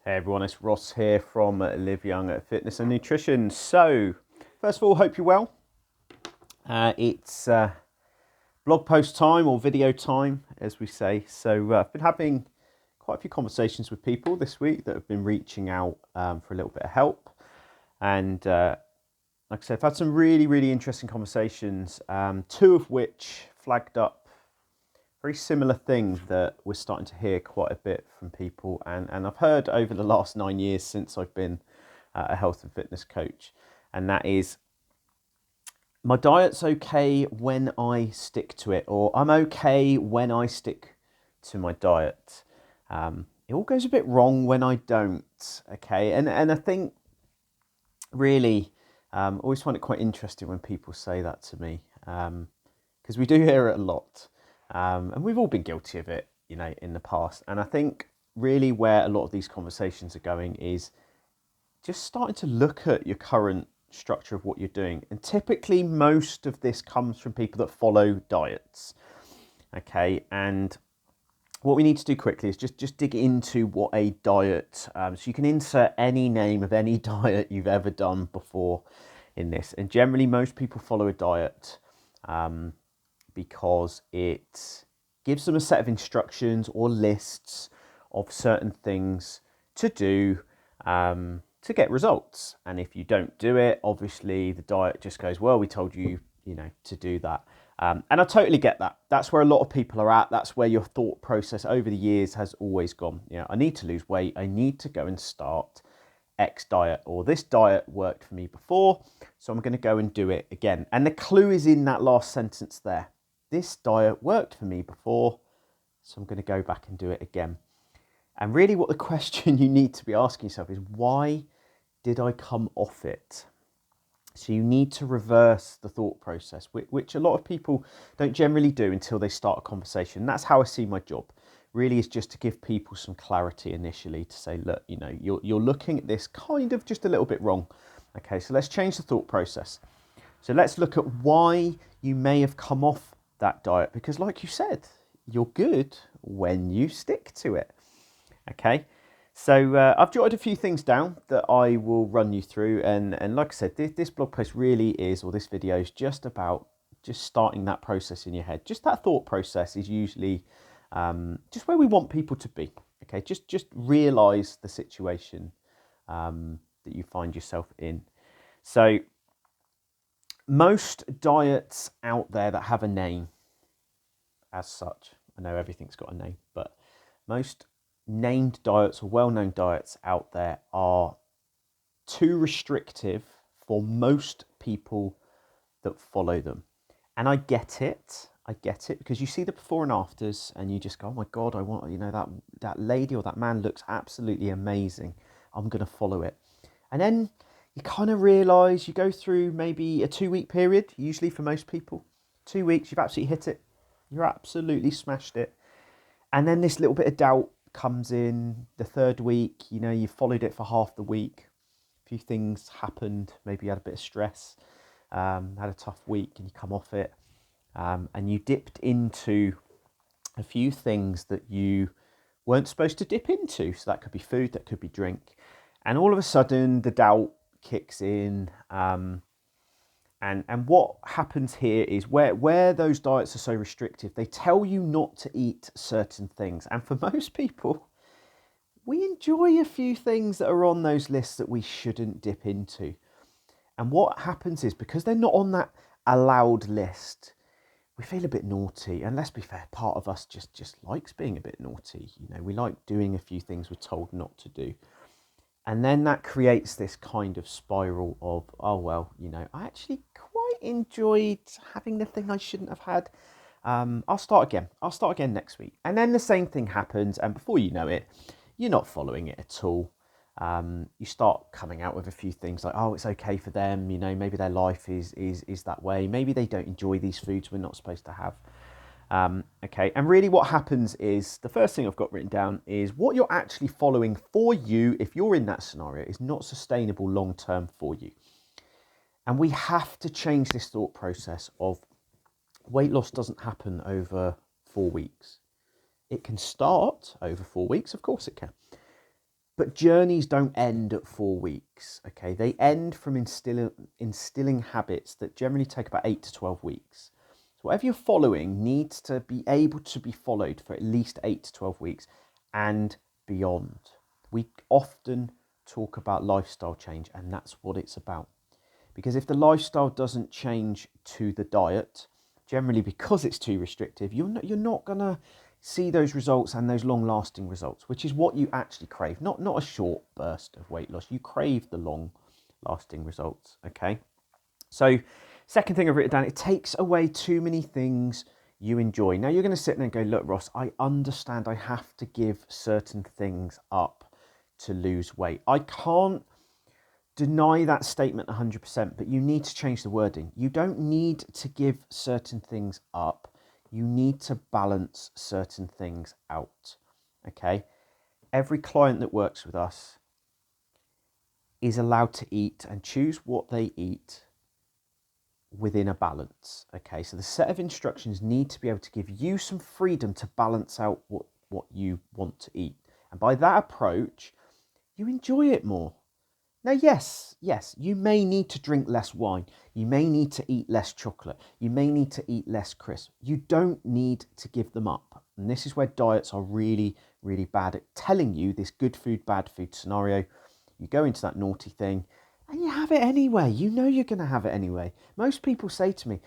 Hey everyone, it's Ross here from Live Young Fitness and Nutrition. So, first of all, hope you're well. It's blog post time or video time, as we say. So, I've been having quite a few conversations with people this week that have been reaching out for a little bit of help. And like I said, I've had some really interesting conversations, two of which flagged up very similar things that we're starting to hear quite a bit from people, and I've heard over the last 9 years since I've been a health and fitness coach, and that is my diet's okay when I stick to it, or I'm okay when I stick to my diet. It all goes a bit wrong when I don't, okay? And I think really, I always find it quite interesting when people say that to me, because we do hear it a lot. And we've all been guilty of it, in the past. And I think really where a lot of these conversations are going is just starting to look at your current structure of what you're doing. And typically most of this comes from people that follow diets. Okay. And what we need to do quickly is just dig into what a diet, so you can insert any name of any diet you've ever done before in this. And generally most people follow a diet, because it gives them a set of instructions or lists of certain things to do to get results. And if you don't do it, obviously the diet just goes, well, we told you, to do that. And I totally get that. That's where a lot of people are at. That's where your thought process over the years has always gone. I need to lose weight. I need to go and start X diet, or this diet worked for me before, so I'm going to go and do it again. And the clue is in that last sentence there. This diet worked for me before, so I'm going to go back and do it again. And really what the question you need to be asking yourself is, why did I come off it? So you need to reverse the thought process, which a lot of people don't generally do until they start a conversation. And that's how I see my job. Really is just to give people some clarity initially to say, look, you're looking at this kind of just a little bit wrong. Okay, so let's change the thought process. So let's look at why you may have come off that diet, because like you said, you're good when you stick to it. Okay, so I've jotted a few things down that I will run you through, and like I said, this blog post really is, or this video is just about just starting that process in your head. Just that thought process is usually just where we want people to be. Okay, just realize the situation that you find yourself in. So most diets out there that have a name as such, I know everything's got a name, but most named diets or well-known diets out there are too restrictive for most people that follow them. And I get it because you see the before and afters and you just go, oh my God, I want, that lady or that man looks absolutely amazing. I'm going to follow it. And then you kind of realize, you go through maybe a 2-week period, usually for most people, 2 weeks, you've absolutely hit it. You're absolutely smashed it. And then this little bit of doubt comes in the third week. You followed it for half the week. A few things happened. Maybe you had a bit of stress, had a tough week, and you come off it. And you dipped into a few things that you weren't supposed to dip into. So that could be food, that could be drink. And all of a sudden, the doubt kicks in. And what happens here is where those diets are so restrictive, they tell you not to eat certain things. And for most people, we enjoy a few things that are on those lists that we shouldn't dip into. And what happens is, because they're not on that allowed list, we feel a bit naughty. And let's be fair, part of us just likes being a bit naughty. We like doing a few things we're told not to do. And then that creates this kind of spiral of, oh, well, I actually quite enjoyed having the thing I shouldn't have had. I'll start again next week. And then the same thing happens. And before you know it, you're not following it at all. You start coming out with a few things like, oh, it's okay for them. Maybe their life is that way. Maybe they don't enjoy these foods we're not supposed to have. Okay, and really what happens is, the first thing I've got written down is, what you're actually following for you, if you're in that scenario, is not sustainable long term for you. And we have to change this thought process of weight loss doesn't happen over 4 weeks. It can start over 4 weeks, of course it can. But journeys don't end at 4 weeks, okay? They end from instilling habits that generally take about 8 to 12 weeks. So whatever you're following needs to be able to be followed for at least 8 to 12 weeks and beyond. We often talk about lifestyle change, and that's what it's about. Because if the lifestyle doesn't change to the diet, generally because it's too restrictive, you're not going to see those results and those long-lasting results, which is what you actually crave. Not a short burst of weight loss. You crave the long-lasting results, okay? So second thing I've written down, it takes away too many things you enjoy. Now you're going to sit there and go, look, Ross, I understand I have to give certain things up to lose weight. I can't deny that statement 100%, but you need to change the wording. You don't need to give certain things up. You need to balance certain things out, okay? Every client that works with us is allowed to eat and choose what they eat within a balance, okay? So the set of instructions need to be able to give you some freedom to balance out what you want to eat. And by that approach, you enjoy it more. Now, yes, you may need to drink less wine. You may need to eat less chocolate. You may need to eat less crisps. You don't need to give them up. And this is where diets are really, really bad at telling you this good food, bad food scenario. You go into that naughty thing and you have it anyway. You know you're going to have it anyway. Most people say to me,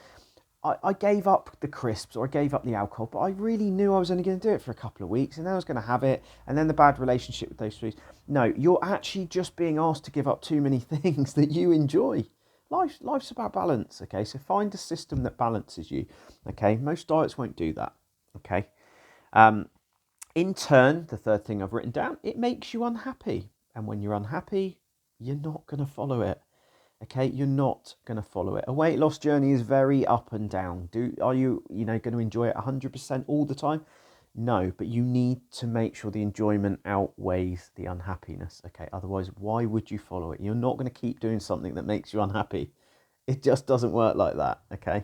I gave up the crisps or I gave up the alcohol, but I really knew I was only going to do it for a couple of weeks and then I was going to have it, and then the bad relationship with those foods. No, you're actually just being asked to give up too many things that you enjoy. Life's about balance, okay? So find a system that balances you, okay? Most diets won't do that, okay? In turn, the third thing I've written down, it makes you unhappy. And when you're unhappy, you're not going to follow it. Okay, you're not going to follow it. A weight loss journey is very up and down. Are you going to enjoy it 100% all the time? No, but you need to make sure the enjoyment outweighs the unhappiness. Okay, otherwise, why would you follow it? You're not going to keep doing something that makes you unhappy. It just doesn't work like that. Okay.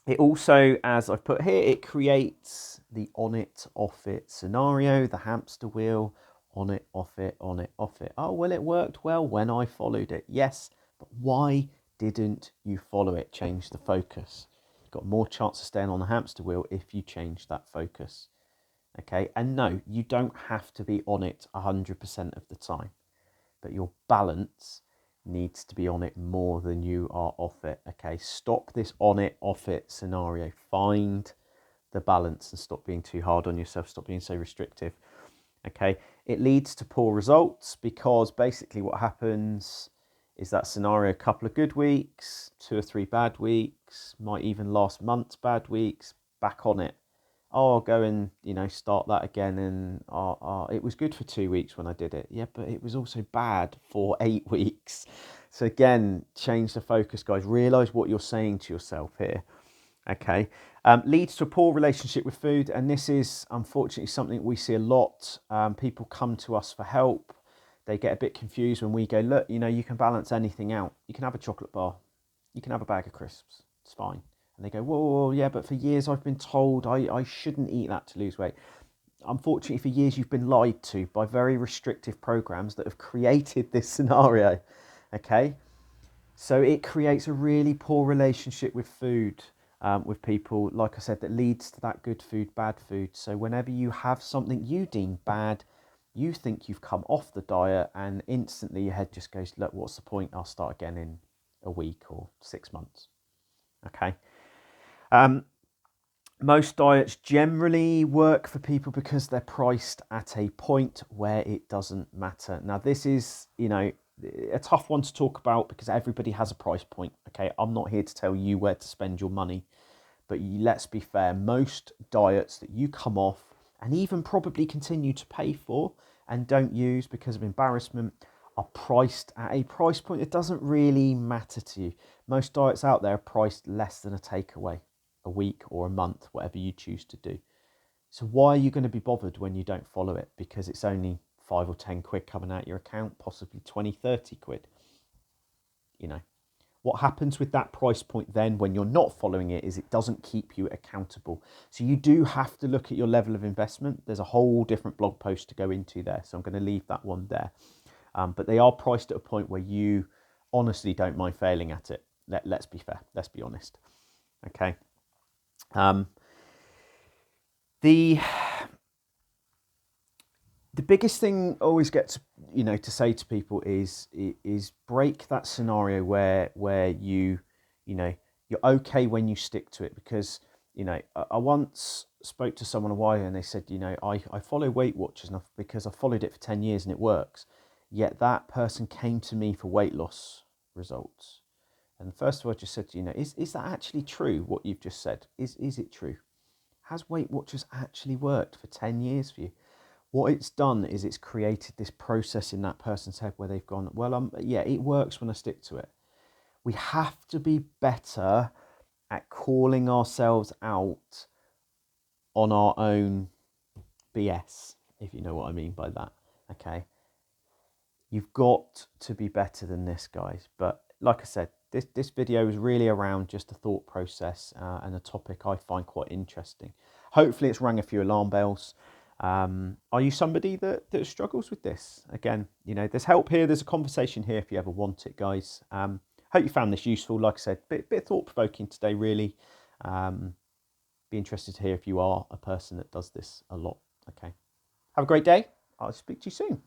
It also, as I've put here, it creates the on it, off it scenario, the hamster wheel. On it, off it, on it, off it. Oh, well, it worked well when I followed it. Yes, but why didn't you follow it? Change the focus. You've got more chance of staying on the hamster wheel if you change that focus. Okay, and no, you don't have to be on it 100% of the time, but your balance needs to be on it more than you are off it. Okay, stop this on it, off it scenario. Find the balance and stop being too hard on yourself. Stop being so restrictive. Okay, it leads to poor results because basically what happens is that scenario, a couple of good weeks, 2 or 3 bad weeks, might even last months, bad weeks, back on it. Oh, I'll go and, start that again. And it was good for 2 weeks when I did it. Yeah, but it was also bad for 8 weeks. So again, change the focus, guys. Realize what you're saying to yourself here. Okay, leads to a poor relationship with food, and this is unfortunately something we see a lot. People come to us for help. They get a bit confused when we go, look, you can balance anything out. You can have a chocolate bar, you can have a bag of crisps, it's fine. And they go, whoa, yeah, but for years I've been told I shouldn't eat that to lose weight. Unfortunately, for years you've been lied to by very restrictive programs that have created this scenario. Okay, so it creates a really poor relationship with food. With people, like I said, that leads to that good food, bad food. So whenever you have something you deem bad, you think you've come off the diet and instantly your head just goes, look, what's the point? I'll start again in a week or 6 months. Okay. Most diets generally work for people because they're priced at a point where it doesn't matter. Now, this is, a tough one to talk about because everybody has a price point. Okay, I'm not here to tell you where to spend your money, but let's be fair, most diets that you come off and even probably continue to pay for and don't use because of embarrassment are priced at a price point that doesn't really matter to you. Most diets out there are priced less than a takeaway, a week or a month, whatever you choose to do. So why are you going to be bothered when you don't follow it? Because it's only 5 or 10 quid coming out your account, possibly 20, 30 quid. What happens with that price point then when you're not following it is it doesn't keep you accountable. So you do have to look at your level of investment. There's a whole different blog post to go into there. So I'm going to leave that one there. But they are priced at a point where you honestly don't mind failing at it. Let's be fair. Let's be honest. Okay. The biggest thing I always get to say to people is break that scenario where you're okay when you stick to it, because I once spoke to someone a while ago and they said, I follow Weight Watchers because I followed it for 10 years and it works. Yet that person came to me for weight loss results. And first of all, I just said, is that actually true, what you've just said? Is it true? Has Weight Watchers actually worked for 10 years for you? What it's done is it's created this process in that person's head where they've gone, well, yeah, it works when I stick to it. We have to be better at calling ourselves out on our own BS, if you know what I mean by that. Okay. You've got to be better than this, guys. But like I said, this video is really around just a thought process and a topic I find quite interesting. Hopefully it's rang a few alarm bells. Are you somebody that struggles with this? Again, there's help here. There's a conversation here if you ever want it, guys. Hope you found this useful. Like I said, bit thought-provoking today, really. Be interested to hear if you are a person that does this a lot. Okay. Have a great day. I'll speak to you soon.